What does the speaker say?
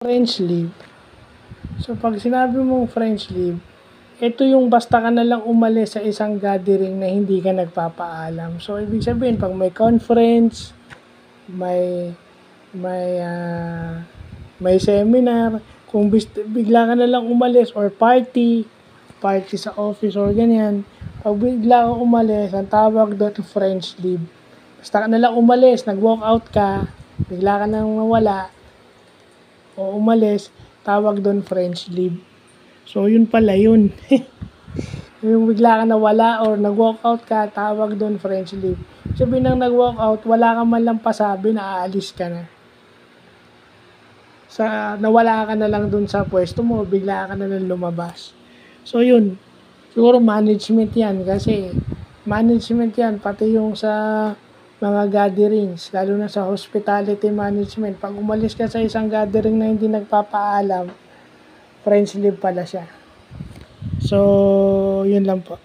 French leave. So, pag sinabi mong French leave, ito yung basta ka na lang umalis sa isang gathering na hindi ka nagpapaalam. So, ibig sabihin, pag may conference, may seminar, kung bigla ka na lang umalis, or party sa office or ganyan, pag bigla ka umalis, ang tawag doon French leave. Basta ka na lang umalis, nag-walk out ka, bigla ka nang nawala, o umalis, tawag doon French leave. So, yun pala yun. Yung bigla ka nawala or nag-walk out ka, tawag doon French leave. Sabihin nang nag-walk out, wala ka man lang pasabi na aalis ka na. Nawala ka na lang doon sa pwesto mo, bigla ka na lang lumabas. So, yun. Siguro management yan kasi management yan, pati yung sa mga gatherings, lalo na sa hospitality management. Pag umalis ka sa isang gathering na hindi nagpapaalam, French leave pala siya. So, yun lang po.